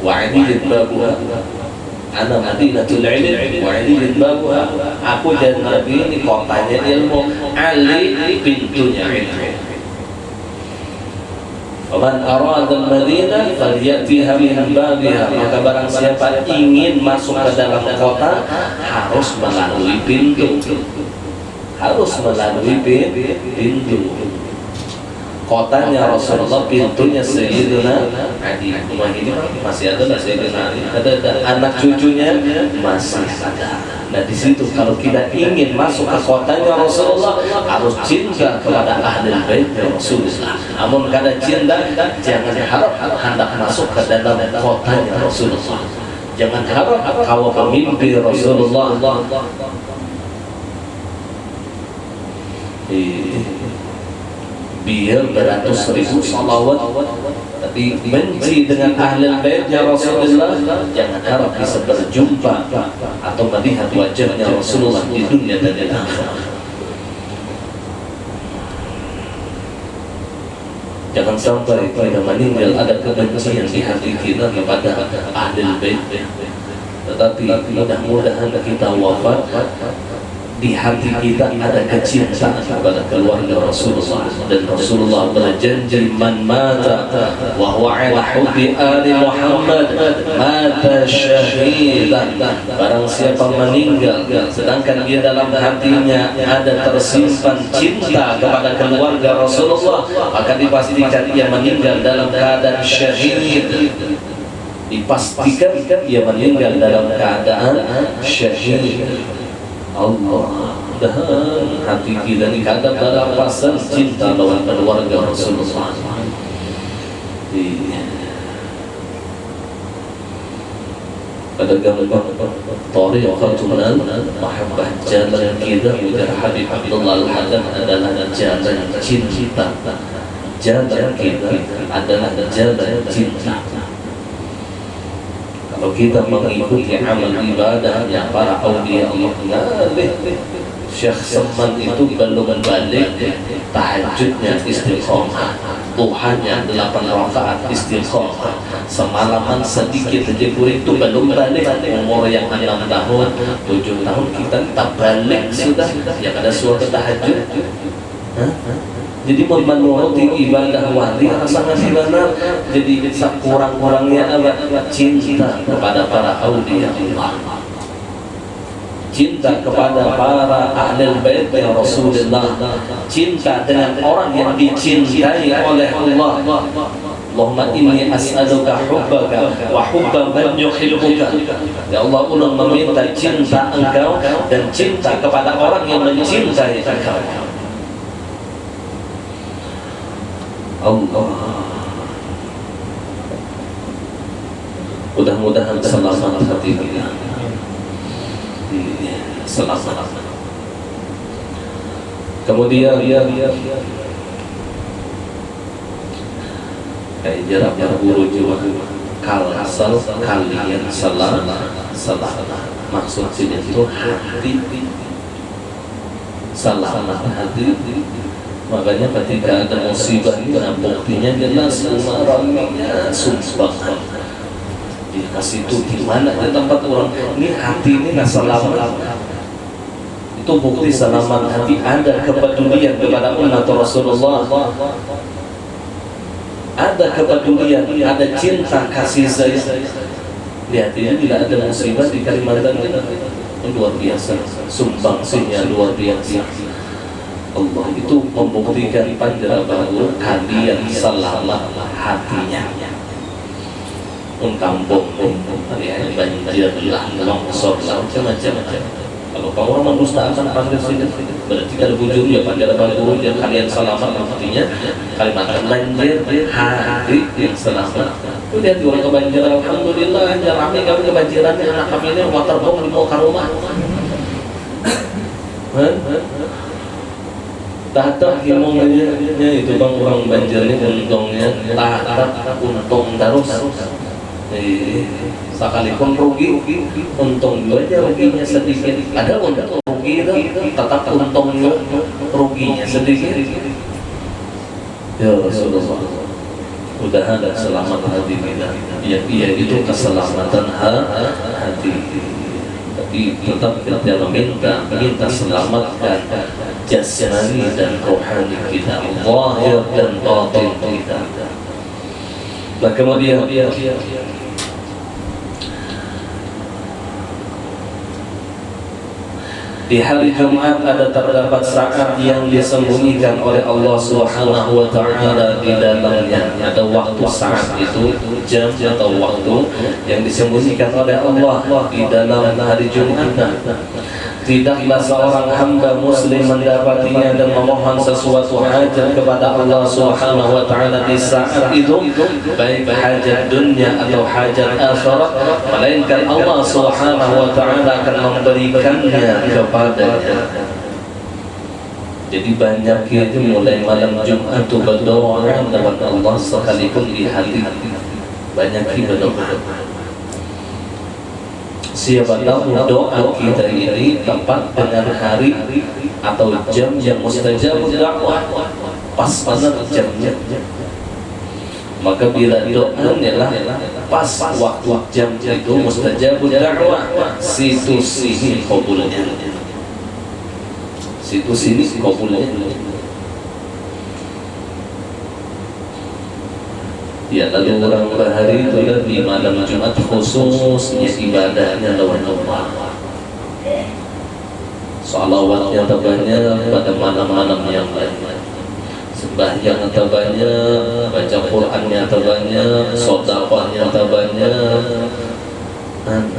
wa adilin babuha, ana Madinatul Ilm wa adilin babuha, aku dan Nabi ini kotanya ilmu, Ali pintunya ilmu. Faman arada al-Madinah falyatiha min babiha, maka barang siapa ingin masuk ke dalam kota harus melalui pintu, harus melalui pintu. Kotanya Rasulullah, pintunya Sayyidina Ali. Rumah ini masih ada lah Sayyidina Ali, ada anak cucunya masih ada. Nah di situ kalau kita ingin masuk ke kotanya Rasulullah harus cinta kepada ahli bait Rasulullah. Namun kada cinta jangan harap hendak masuk ke dalam kotanya Rasulullah. Jangan harap kau pemimpi Rasulullah. Biar beratus ribu salawat, tapi benci dengan ahli baitnya Rasulullah, jangan harap bisa berjumpa atau melihat wajahnya Rasulullah di dunia dan di akhirat. Jangan sampai kita meninggal ada kebencian di hati kita kepada ahli bait, tetapi mudah-mudahan kita wafat di hati kita ada kecintaan kepada keluarga Rasulullah, dan Rasulullah berjanji man mata wa huwa ala hubbi ali Muhammad mata syahidan, barang siapa meninggal sedangkan dia dalam hatinya ada tersimpan cinta kepada keluarga Rasulullah, maka dipastikan dia meninggal dalam keadaan syahid. Dipastikan dia meninggal dalam keadaan syahid. Allah, dan hati kita ini kadang dalam rasa cinta lawan keluarga Rasulullah. Pada gambar Tariqatul Mahabbah, jalan kita ujar Habib Abdullah Al-Haddad adalah jalan cinta. Jalan kita adalah jalan cinta. Kalau kita mengikuti amal ibadahnya para awliya Allah, Syekh Seman itu belum balik tahajudnya istiqomah, duhanya 8 rakaat istiqomah, semalaman sedikit saja itu belum balik. Umur yang 6 tahun, 7 tahun kita tak balik sudah, yang ada suatu tahajud. Jadi memenuhi ibadah wali rasanya gimana? Jadi kurang-kurangnya apa? Cinta kepada para awliya Allah, cinta kepada para ahli bait Rasulullah, cinta dengan orang yang dicintai oleh Allah. Allahumma inni as'aluka hubbaka wa hubba man yuhibbuka. Ya Allah, ulun meminta cinta Engkau dan cinta kepada orang yang mencintai Engkau. Allah, mudah-mudahan selamat hati kita, selamat. Kemudian kayak jaraknya guru jiwa asal kalian salah. Maksud sini itu hati, selamat hati. Makanya ketika ada musibah ini, buktinya jelas umaraminya sumpah. Dikasih itu di mana di tempat orang ini hati ini nggak selamat. Itu bukti selamat hati, ada kepedulian kepada umat Rasulullah, ada kepedulian, ada cinta kasih sayang. Lihat ini tidak ada musibah di Kalimantan ini luar biasa, sumbangsihnya luar biasa. Allah itu membuktikan panjara bahwa kalian selamat hatinya. Kampung banjir lah, longsor lah, macam-macam. Kalau kamu orang mendustakan panggil sini, berarti kalau bujur ya panjara bahwa kalian selamat hatinya. Kalimantan banjir hati yang selamat. Lihat orang kebanjiran, alhamdulillah, ya ramai kami kebanjiran, anak kami ini waterbomb di mau ke rumah. Tatap himung aja itu bang orang banjarnya untungnya tatap untung terus. Sekalipun rugi, untung juga aja ruginya sedikit. Ada untung rugi itu tetap untung juga ruginya sedikit. Ya Rasulullah, mudah-mudahan selamat hati kita. Ya iya itu keselamatan hati. Tapi tetap kita minta selamatkan jasmani dan rohani kita, zahir dan batin kita. Nah kemudian di hari Jumat terdapat saat yang disembunyikan oleh Allah Subhanahu wa taala di dalamnya. Ada waktu saat itu, jam atau waktu yang disembunyikan oleh Allah di dalam hari Jumat. Tidaklah seorang hamba muslim mendapatinya dan memohon sesuatu hajat kepada Allah Subhanahu wa taala di saat itu, baik hajat dunia atau hajat akhirat, melainkan Allah Subhanahu wa taala akan memberikannya kepadanya. Jadi banyak itu mulai malam Jumat itu berdoa kepada Allah sekalipun di hati. Banyak berdoa. Siapa tahu doa kita ini tepat dengan hari atau jam yang mustajab dakwah, pas benar jamnya. Maka bila doanya pas waktu jam itu mustajab dakwah, situ sini kabulnya, situ sini kabulnya. Ya, lalu orang berhari itu di malam Jumat khususnya ibadahnya lawan Allah. Salawatnya terbanyak pada malam-malam yang lain. Sembahyang terbanyak, baca Qur'annya terbanyak, sedekahnya terbanyak.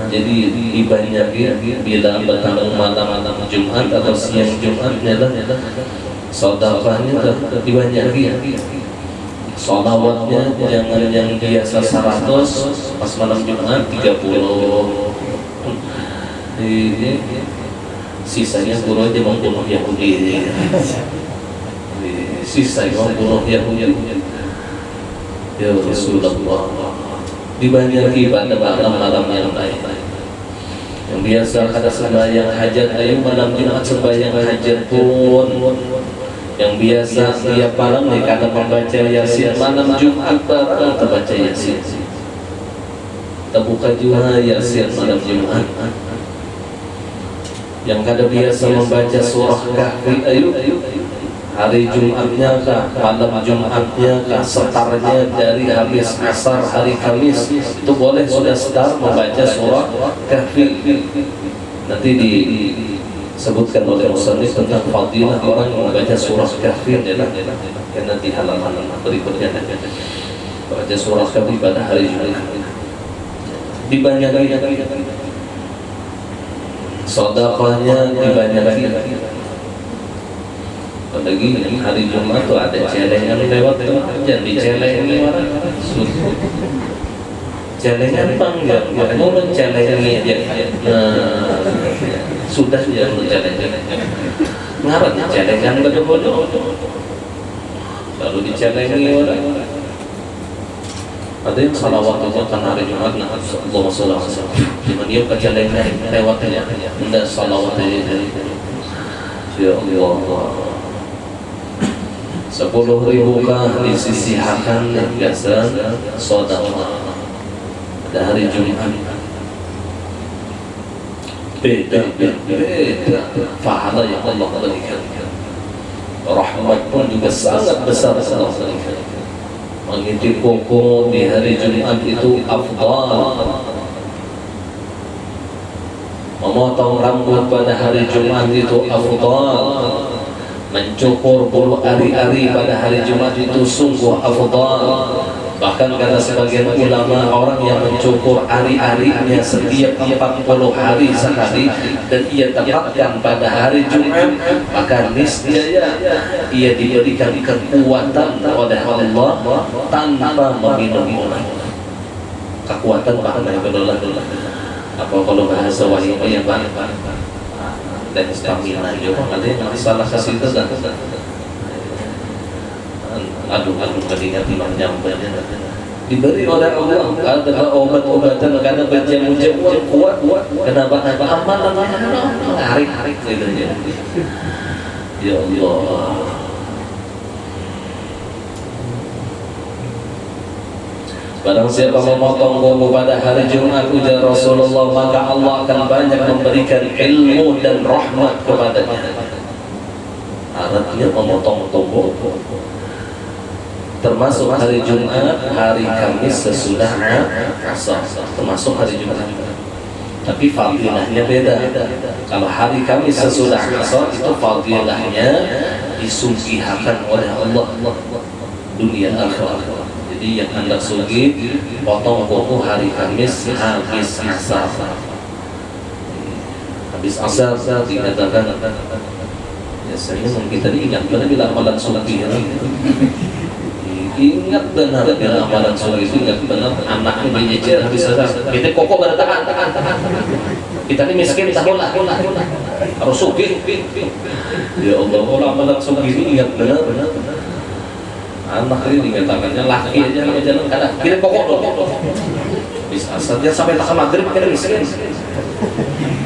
Jadi dibanyakin bila bertemu malam Jumat atau siang Jumatnya sedekahnya dibanyakin. Sholawatnya jangan yang biasa 100, pas malam Jumat 30. Sisanya guru aja membunuh Yahudi. Sisanya membunuh Yahudi. Ya Rasulullah, dibanyaki pada malam-malam yang lain. Yang biasa ada sembahyang hajat, ayo malam Jumat sembahyang hajat pun. Yang biasa tiap malam nih kada membaca Yasin, malam Jumat bareng terbaca Yasin. Terbuka juga Yasin malam Jumat. Yang kada biasa membaca surah Kahfi, ayo hari Jumatnya kah, malam Jumatnya kah, setarnya dari habis asar hari Kamis itu boleh sudah start membaca surah Kahfi. Nanti disebutkan oleh musannif tentang fadilah orang yang membaca surah Kahfi yang nanti halaman berikutnya baca surah Kahfi pada hari Jumat. Dibanyakin sedekahnya, dibanyakin. Apalagi hari Jumat tuh ada celengan lewat tuh, jangan dicelengin orang. Celengan panjang, mau mencelengin dia. Sudah dia mencelengin. Ngarang celengan bodoh-bodoh. Lalu dicelengin orang. Ada yang salawat itu kan hari Jumat, nah Allahumma sholli ala sayyidina. Cuman dia kecelengan lewatnya, tidak salawat dari. Ya Allah. 10.000 kah disisihkan biasa sedekah pada hari Jumat. Beda pahala yang Allah berikan. Rahmat pun juga sangat besar Allah berikan. Mengintip kuku di hari Jumat itu afdal. Memotong rambut pada hari Jumat itu afdal. Mencukur bulu ari-ari pada hari Jumat itu sungguh afdal. Bahkan kata sebagian ulama, orang yang mencukur ari-arinya setiap 40 hari sekali dan ia tempatkan pada hari Jumat, maka niscaya ia diberikan kekuatan oleh Allah tanpa meminum obat. Kekuatan bahkan berulang. Apa kalau bahasa wahyu yang banyak dan stamina juga ada yang salah kasih itu aduh kelingat imam nyampainya diberi oleh Allah ada obat-obatan, kadang berjamu-jamuan kuat, kenapa amalan hari-hari gitu ya Allah. Barang siapa memotong kuku pada hari Jumat, ujar Rasulullah, maka Allah akan banyak memberikan ilmu dan rahmat kepadanya. Artinya memotong kuku termasuk hari Jumat, hari Kamis sesudah asar, termasuk hari Jumat. Tapi fadilahnya beda. Kalau hari Kamis sesudah asar itu fadilahnya disugihakan oleh Allah dunia akhirat. Jadi yang Anda sugi potong kuku hari Kamis habis asar. Habis asar dikatakan ya saya mungkin tadi ingat benar bila amalan sugi ingat benar bila amalan sugi itu ingat benar anaknya menyecer habis asar kita kokok bertahan kita ini miskin tahu lah harus sugi ya Allah kalau amalan sugi ini ingat benar anak ini dikatakannya laki aja jalan kadang kirim pokok dong bisa saja sampai tak maghrib kita miskin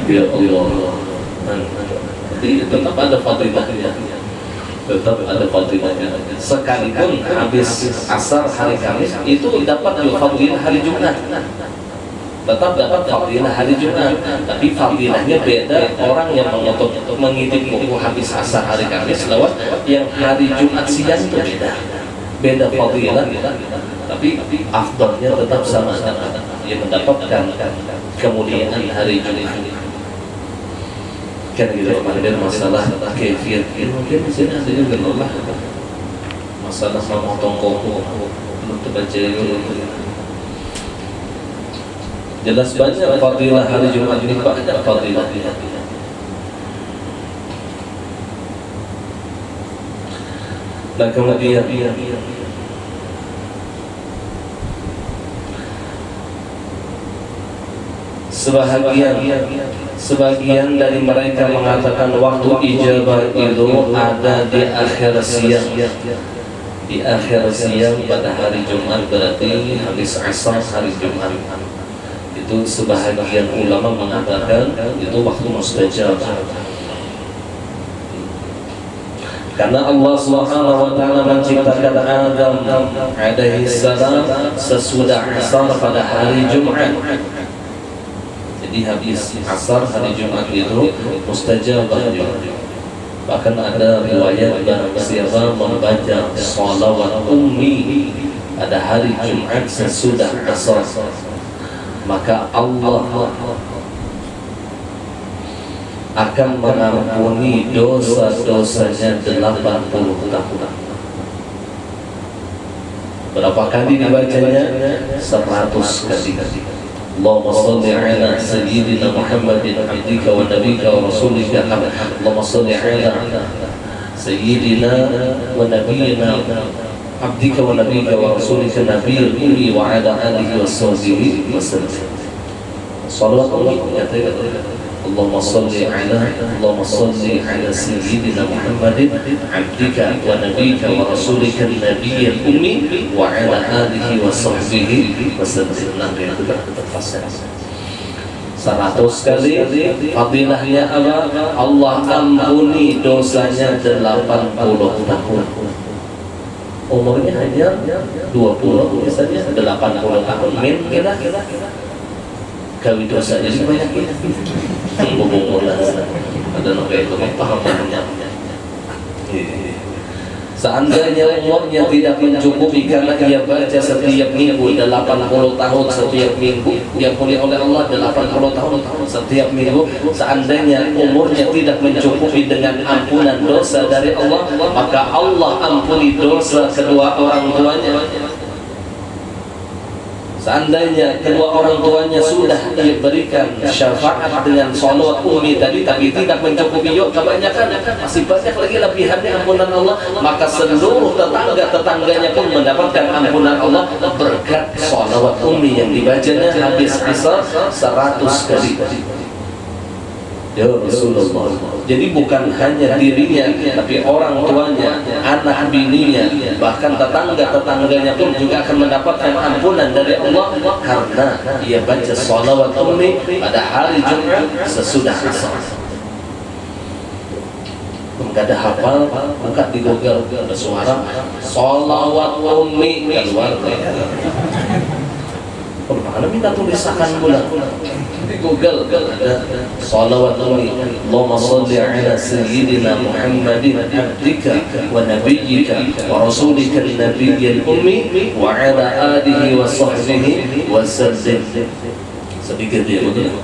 ya Allah. Jadi tetap ada fadilahnya, sekalipun habis asar hari Kamis itu dapat fadilah hari Jumat, tetap dapat fadilah hari Jumat, tapi fadilahnya beda. Orang yang mengintip buku habis asar hari Kamis lewat yang hari Jumat siang itu beda fadilah, tapi afdalnya tetap sama, yang mendapatkan kemuliaan hari Jumat. Kan gitu kemudian masalah kefir mungkin di sini ada juga Allah masalah memotong kuku belum terbaca jelas banyak fadilah hari Jumat ini banyak fadilahnya. Dan kemudian sebagian dari mereka mengatakan waktu ijabah itu ada di akhir siang. Di akhir siang pada hari Jumat, berarti habis asar hari Jumat. Itu sebagian ulama mengatakan itu waktu mustajab. Karena Allah Subhanahu wa taala menciptakan Adam alaihi salam sesudah asar pada hari Jumat. Jadi habis asar hari Jumat itu mustajabah. Bahkan ada riwayat barang siapa membaca sholawat ummi pada hari Jumat sesudah asar, maka Allah akan mengampuni dosa-dosanya 80 tahun. Berapa kali dibacanya? 100 kali. Allahumma salli ala sayyidina Muhammadin abdika wa nabika wa rasulika. Allahumma salli ala sayyidina wa nabiyina abdika wa nabika wa rasulika nabiyil ummi wa ala alihi wa sahbihi wa sallam. Salawat Allah Allahumma salli ala sayyidina Muhammadin abdika wa nabika wa rasulika nabiyyil ummi wa ala alihi wa sahbihi wa sallam. 100 kali fadilahnya apa? Allah ampuni dosanya 80 tahun. Umurnya hanya 20, misalnya 80 tahun min kira-kira kawin dosa jadi banyak ya. Ada novel itu pahamnya. Seandainya umurnya tidak mencukupi karena ia baca setiap minggu 80 tahun setiap minggu, diampuni oleh Allah 80 tahun setiap minggu. Seandainya umurnya tidak mencukupi dengan ampunan dosa dari Allah, maka Allah ampuni dosa kedua orang tuanya. Seandainya kedua orang tuanya sudah diberikan syafaat dengan sholawat ummi tadi, tapi tidak mencukupi, yuk kebanyakan masih banyak lagi lebihannya ampunan Allah, maka seluruh tetangganya pun mendapatkan ampunan Allah berkat sholawat ummi yang dibacanya habis asar 100 kali. ya Rasulullah. Jadi bukan hanya dirinya, tapi orang tuanya, anak bininya, bahkan tetangga-tetangganya pun juga akan mendapatkan ampunan dari Allah karena ia baca sholawat ummi pada hari Jumat sesudah asar. Enggak ada hafal, buka di Google, ada suara sholawat ummi keluar. Mana minta tulisakan bulan di Google ada sholawat ummi. Allahumma sholli ala sayyidina Muhammadin abdika wa nabiyyika wa rasulika an-nabiyyil ummi wa ala alihi wa sahbihi wa sallim. Sedikit ya betul.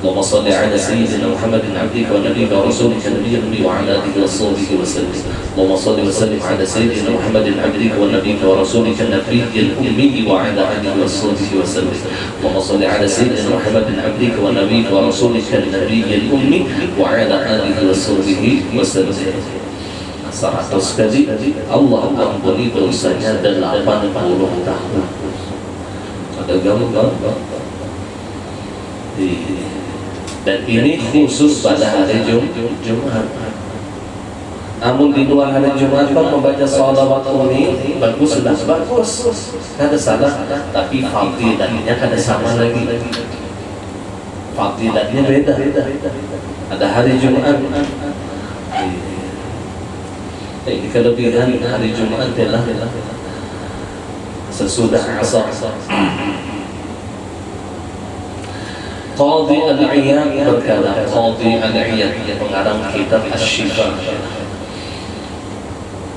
اللهم صل على سيدنا محمد عبدك ونبيك ورسولك النبي الأمي وعلى آله وصحبه وسلم. اللهم صل وسلم على سيدنا محمد عبدك ونبيك ورسولك النبي الأمي وعلى آله وصحبه وسلم. اللهم صل على سيدنا محمد عبدك ونبيك ورسولك النبي الأمي وعلى آله وصحبه وسلم. 100 kali Allah ampuni dosanya 80 tahun. Ada gambar dan ini khusus pada hari Jumat. Namun di luar hari Jumat kan membaca sholawat ummi bagus, sudah bagus, kada salah, tapi fadilatnya kada sama lagi. Fadilatnya beda. Ada hari Jumat. Ini kelebihan hari Jumat adalah sesudah asar. Qadhi al-Iyad berkata, Qadhi al-Iyad pengarang kitab Asy-Syifa.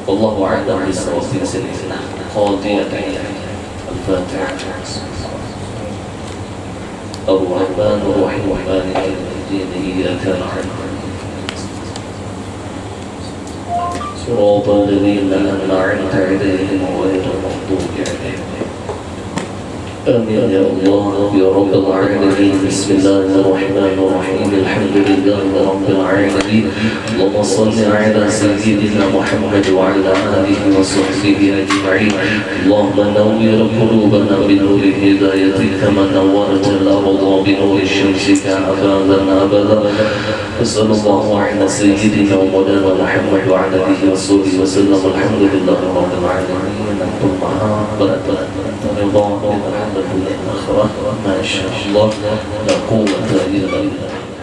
Wallahu a'lam bishawab. Qadhi al-Iyad. Al-Fatiha. Ar-Rahman ar-Rahim Maliki yawmiddin iyyaka na'budu siratal ladzina an'amta 'alaihim ghairil maghdubi 'alaihim. آمين يا الله يا رب العالمين. بسم الله الرحمن الرحيم. الحمد لله رب العالمين. اللهم صل على سيدنا محمد وعلى آله وصحبه أجمعين. اللهم نور قلوبنا بنور هدايتك كما نورت الأرض بنور شمسك أبدا أبدا. وصلى الله على سيدنا ومولانا محمد وعلى آله وصحبه وسلم. الحمد لله رب العالمين. أنتم معنا رضا الآخرة ما شاء الله لا قوة إلا بالله.